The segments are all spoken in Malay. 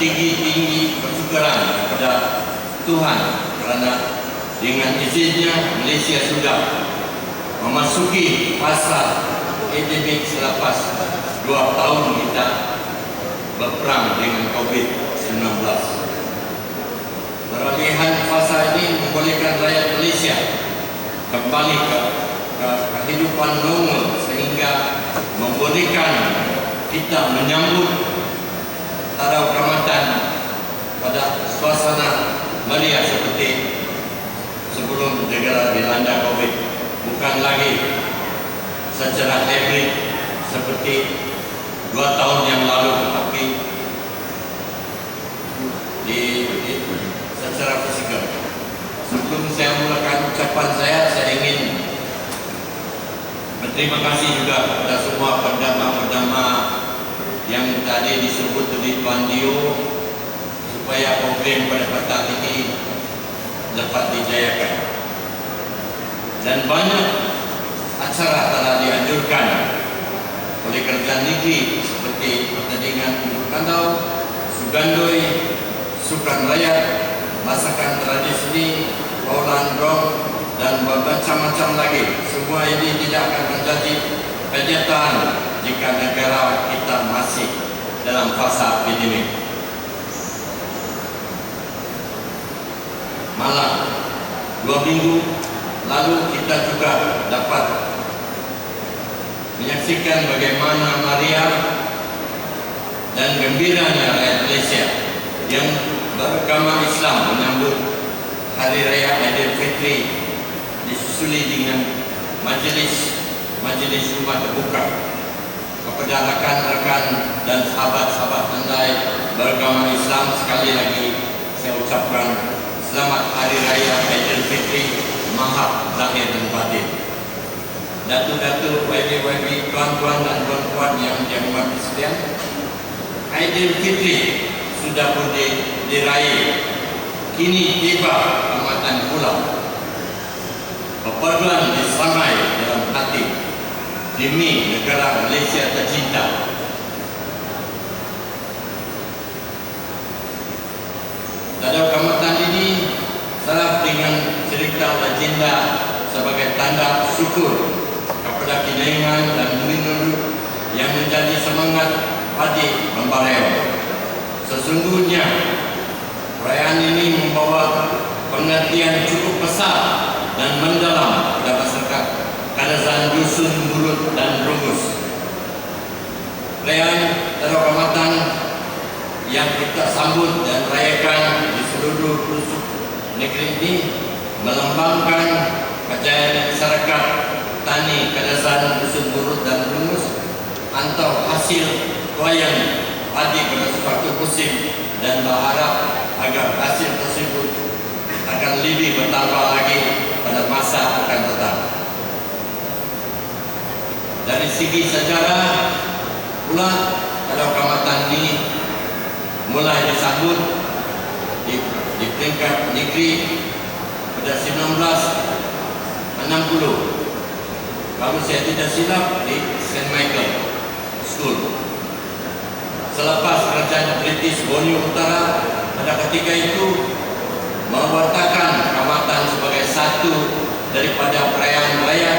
setinggi-tinggi kesyukuran kepada Tuhan kerana dengan izinnya Malaysia sudah memasuki fasa endemik selepas 2 tahun kita berperang dengan COVID-19. Peralihan fasa ini membolehkan rakyat Malaysia kembali ke kehidupan normal sehingga membolehkan kita menyambut Tarau Kaamatan pada suasana meriah seperti sebelum negara dilanda COVID, bukan lagi secara hybrid seperti 2 tahun yang lalu, tetapi secara fisikal. Sebelum saya mulakan ucapan saya ingin berterima kasih juga kepada semua pendama-pendama yang tadi disebut oleh Tuan Dio supaya program pada petang ini dapat dijayakan. Dan banyak acara telah dianjurkan oleh kerajaan negeri seperti pertandingan kandau, sugandoi, sukan rakyat, masakan tradisi, Paulan Gong dan bermacam-macam lagi. Semua ini tidak akan menjadi kenyataan jika negara kita masih dalam fasa epidemik. Malah 2 minggu lalu kita juga dapat menyaksikan bagaimana meriah dan gembiranya rakyat Malaysia yang beragama Islam menyambut Hari Raya Aidilfitri disusuli dengan majlis rumah terbuka. Kepada rekan-rekan dan sahabat-sahabat andai beragama Islam, sekali lagi saya ucapkan selamat Hari Raya Aidilfitri Maha Zahir dan Batin. Datuk-datuk, YB, tuan-tuan dan puan-puan yang dihormati sekalian, Aidilfitri sudah pun diraih. Kini tiba Kaamatan Pulau. Perpaduan disamai dalam hati demi negara Malaysia tercinta. Tarau Kaamatan ini syarat dengan cerita legenda sebagai tanda syukur kepada Kinaingan dan Minurut yang menjadi semangat padi membareo. Sesungguhnya perayaan ini membawa pengertian cukup besar dan mendalam pada masyarakat Kadazan Dusun Murut dan Rungus. Perayaan Tarau Kaamatan yang kita sambut dan rayakan di seluruh pelosok negeri ini melambangkan kejayaan masyarakat tani Kadazan Dusun Murut dan Rungus atau hasil tuaian padi pada suatu musim, dan berharap agar hasil tersebut akan lebih bertambah lagi pada masa akan datang. Dari segi sejarah pula, Tarau Kaamatan ini mulai disambut di peringkat negeri pada 1960. Kalau saya tidak silap di St. Michael School. Selepas kerajaan British Borneo Utara pada ketika itu mewartakan Kaamatan sebagai satu daripada perayaan raya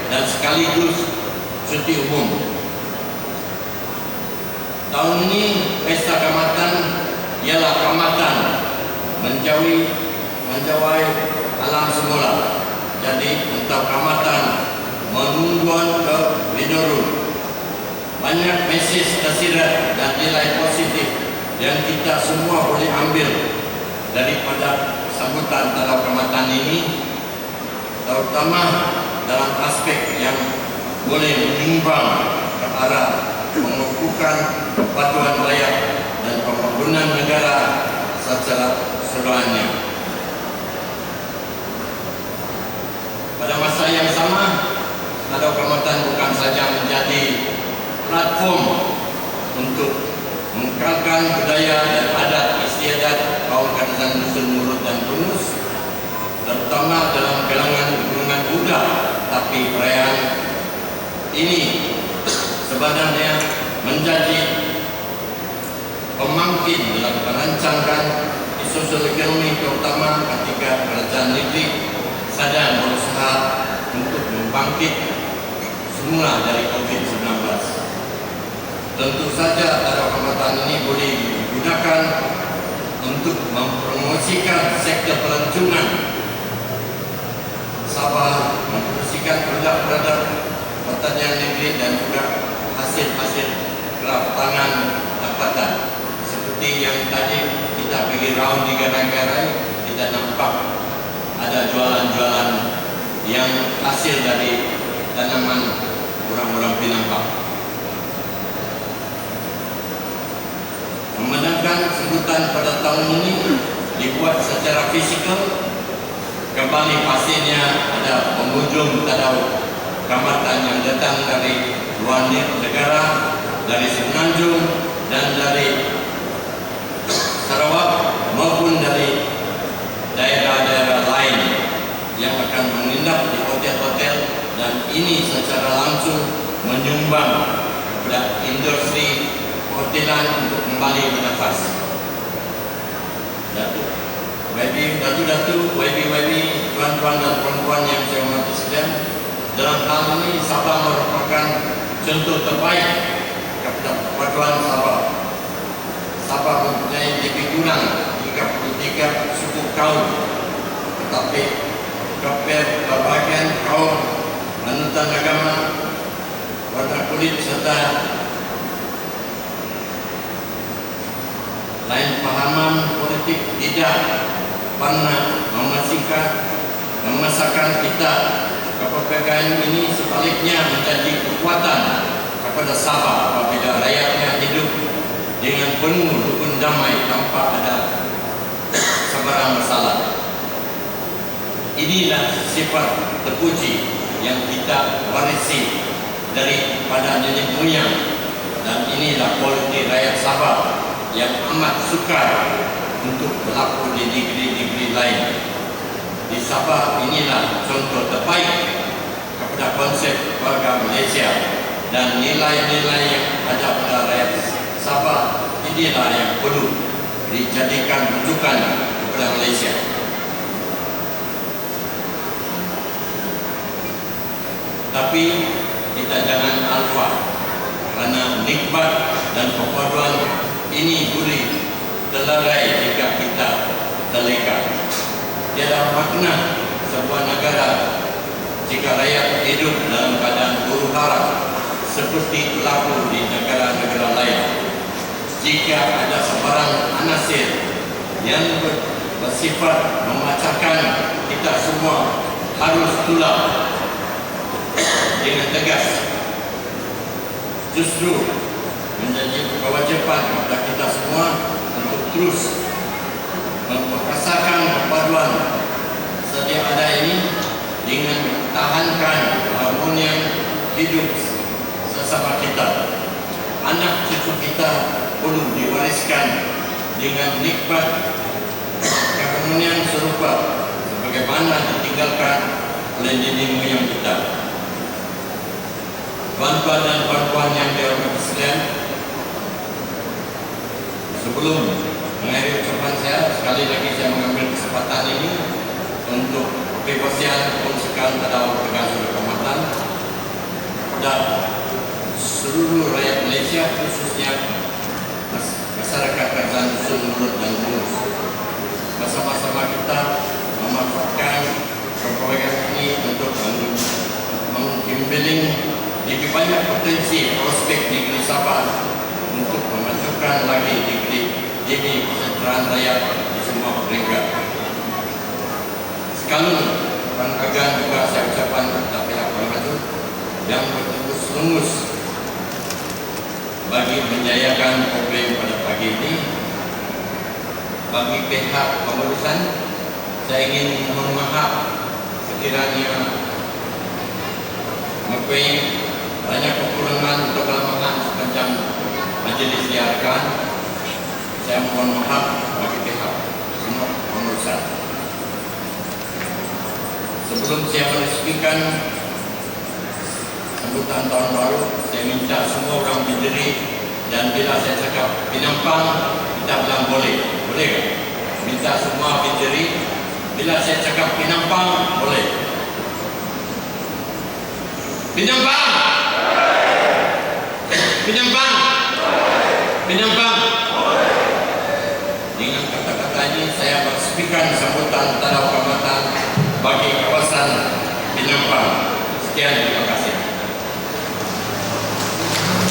dan sekaligus cuti umum. Tahun ini pesta Kaamatan ialah Kaamatan menjawai alam semula. Jadi untuk Kaamatan menungguan ke Minurut. Banyak mesej tersirat dan nilai positif yang kita semua boleh ambil daripada sambutan Tarau Kaamatan ini, terutama dalam aspek yang boleh menimbang ke arah mengukuhkan kepatuhan rakyat dan pembangunan negara secara keseluruhannya. Pada masa yang sama, Tarau Kaamatan bukan saja menjadi platform untuk mengekalkan budaya dan adat istiadat kaum Kadazan Dusun Murut dan Rungus, terutama dalam kalangan golongan muda. Tapi perayaan ini sebenarnya menjadi pemangkin dalam merancangkan sosial ekonomi, terutama ketika kerajaan negeri sedang berusaha untuk membangkit semula dari COVID-19. Tentu saja taruhan ini boleh digunakan untuk mempromosikan sektor pelancongan Sabah, mempromosikan produk-produk pertanian negeri dan juga hasil-hasil kraft tangan tempatan. Seperti yang tadi kita pergi round di Garang-Garai, kita nampak ada jualan-jualan yang hasil dari tanaman orang-orang Penambang. Memandangkan sebutan pada tahun ini dibuat secara fisikal, kembali pastinya ada pengunjung atau kamatan yang datang dari luar negara, dari Semenanjung dan dari Sarawak maupun dari daerah-daerah lain yang akan menginap di hotel-hotel, dan ini secara langsung menyumbang kepada industri hotelan untuk kembali bernafas. Datu-datu, YB, tuan-tuan dan puan-puan yang saya hormati sekalian, dalam hal ini Sabah merupakan contoh terbaik kepada persatuan Sabah. Sabah mempunyai lebih kurang 33 suku kaum, tetapi berbagai kaum, anutan agama, warna kulit serta lain pahaman politik tidak pernah memasakkan kita. Kepercayaan ini sebaliknya menjadi kekuatan kepada Sabah apabila rakyatnya hidup dengan penuh rukun damai tanpa ada sebarang masalah. Inilah sifat terpuji yang kita warisi daripada nenek moyang, dan inilah politik rakyat Sabah yang amat sukar untuk berlaku di negeri-negeri lain. Di Sabah inilah contoh terbaik kepada konsep warga Malaysia, dan nilai-nilai yang ada pada rakyat Sabah inilah yang perlu dijadikan rujukan kepada Malaysia. Tapi kita jangan alfa, kerana nikmat dan perpaduan ini boleh terlerai jika kita terleka. Tiada makna sebuah negara jika rakyat hidup dalam keadaan huru hara seperti berlaku di negara-negara lain. Jika ada sebarang anasir yang bersifat memacahkan, kita semua harus tolak dengan tegas. Justru menjadi kewajiban kepada kita semua untuk terus memperkasakan perpaduan sedia ada ini dengan tahankan harmoni hidup sesama kita. Anak cucu kita perlu diwariskan dengan nikmat keharmonian serupa sebagaimana ditinggalkan oleh nenek moyang kita. Tuan-tuan dan puan-puan yang dihormati sekalian, sebelum mengakhiri ucapan saya, sekali lagi saya mengambil kesempatan ini untuk bebasian konsekuensi atau tergantung kehormatan kepada seluruh rakyat Malaysia, khususnya masyarakat kerajaan dusun Mulut dan Mulus. Bersama-sama kita memanfaatkan keperluan ini untuk mengimbiling lebih banyak potensi prospek negeri Sabah untuk memajukan lagi negeri demi kesejahteraan rakyat di semua peringkat. Sekalian penghargaan juga saya ucapkan kepada pihak pengatur yang bertembus-tembus bagi menjayakan program pada pagi ini. Bagi pihak pengurusan, saya ingin mohon maaf sekiranya mempunyai banyak kekurangan atau kelemahan sepanjang majelis diadakan. Saya mohon maaf bagi pihak semua pengurusan. Sebelum saya meresmikan sambutan tahun baru, saya minta semua orang berdiri dan Dan bila saya cakap Penampang, kita bilang boleh. Boleh kan? Minta semua berdiri. Bila saya cakap Penampang, boleh. Penampang! Penampang! Penampang! Dengan kata-kata ini saya meresmikan sambutan Tanda Kehormatan bagi kawasan Penampang. Sekian, terima kasih.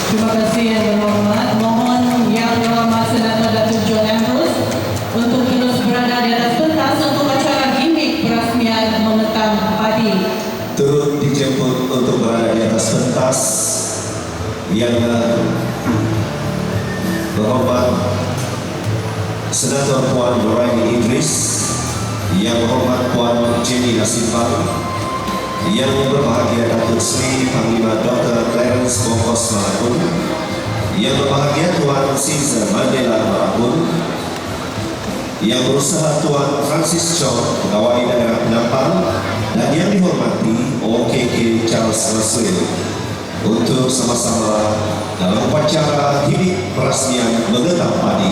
Terima kasih yang berhormat. Mohon yang berhormat Senator Datuk John Ambrose untuk terus berada di atas pentas untuk acara gimmick perasmian memetam padi. Turut dijemput untuk berada di atas pentas yang berhormat Senator Puan Nuraini Idris, yang berhormat Puan Jenny Nasimpang, yang berbahagia Datuk Seri Panglima Dr. Clarence Bongkos Malakun, yang berbahagia Tuan Caesar Mandela Malakun, yang berusaha Tuan Francis Chong, Pegawai Daerah Penampang, dan yang dihormati OKK Charles Russell untuk sama-sama dalam upacara gimmick perasmian memetam padi.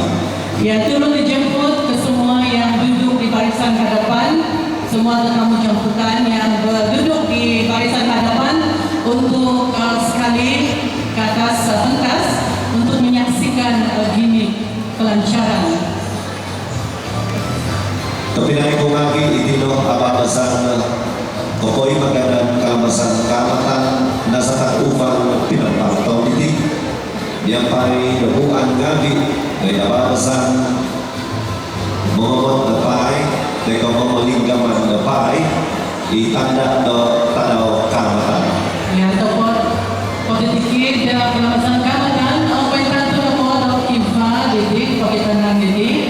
Yang turut dijemput ke semua yang duduk di barisan hadapan, semua tetamu jemputan yang berduduk di barisan hadapan untuk sekali ke atas pentas untuk menyaksikan gimmick pelancaran. Kepinai kongagi itino ababazan kokoi magadan kalamasan kamatan nasatan ufang Penampang tahun ini yang pai debuan ngagi dari ababazan momomot depai deko momolinggaman depai itanda do tadau kamatan Ya, topot politik dan kelamasan kamatan apa yang tentu topot kifa didik pakai tangan didik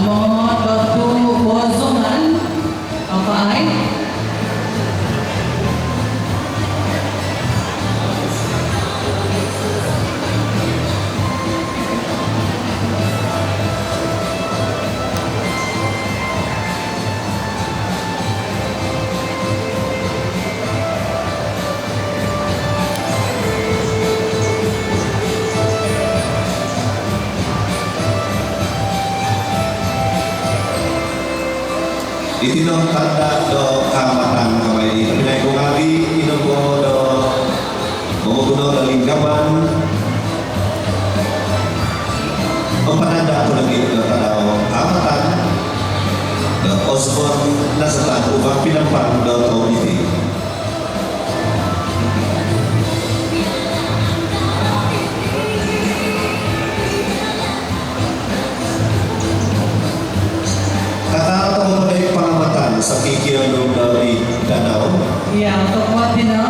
Muhammad Batu Wazuman apa ai itino tanda do kamatan kamay ini kepinai kongagi ino ko do momoguno do linggaman penanda ko lagi do tadau kamatan do Osborne nasatan ufang Penampang do tahun ini. Kata atau dari pengamatan sekikian dari danau. ya topot dino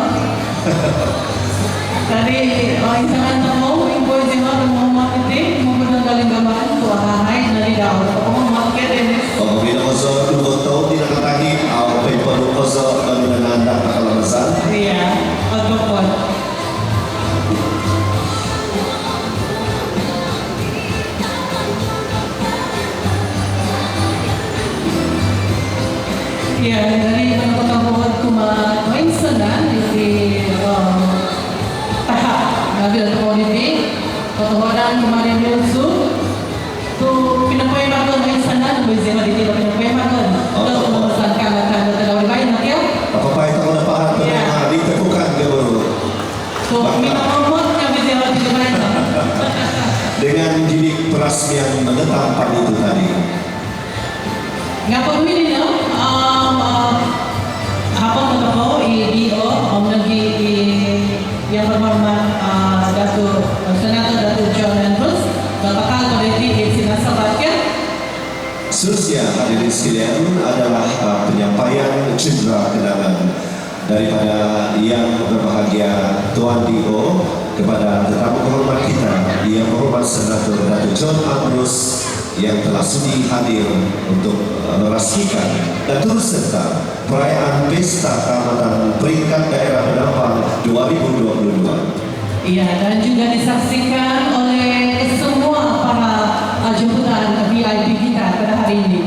tadi insangan tamu info jema Muhammad itu menggunakan galingaman tua hai dari daun Muhammad ke Dennis Pemimpinan Ozo dua tahun tidak katahi atau pemimpinan Ozo dengan anda kalamasan. iya topot ya dari pengetahuan kuma Winston di tahap ngambil politik pengetahuan kemarin musuh tu pinapai makan Winston berzema di tidak pinapai makan tu pemesan kamatan terlalu baik nanti ya Apa itu kalau dapat Ya. ditemukan ke baru tu minta momot yang berzema di mana dengan gimmick perasmian menetam padi itu tadi. ngapa ini no apa kata IDO lagi yang berhormat Datuk Senator Datuk John Ambrose bakal berhenti di Sinasabatia. Seterusnya hadirin sekalian adalah penyampaian cendera kenangan daripada yang berbahagia Tuan D.O. kepada tetamu kehormat kita yang berhormat Senator Datuk John Ambrose yang telah sudi hadir untuk merasmikan dan turut serta perayaan Pesta Keamatan Peringkat Daerah Penampang 2022. Iya, dan juga disaksikan oleh semua para jemputan VIP kita pada hari ini.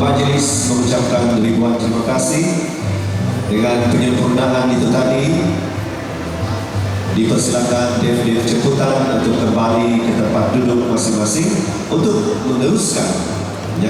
majelis mengucapkan ribuan terima kasih. Dengan penyempurnaan itu tadi, dipersilakan Dev-Dev jemputan untuk kembali ke tempat duduk masing-masing untuk meneruskan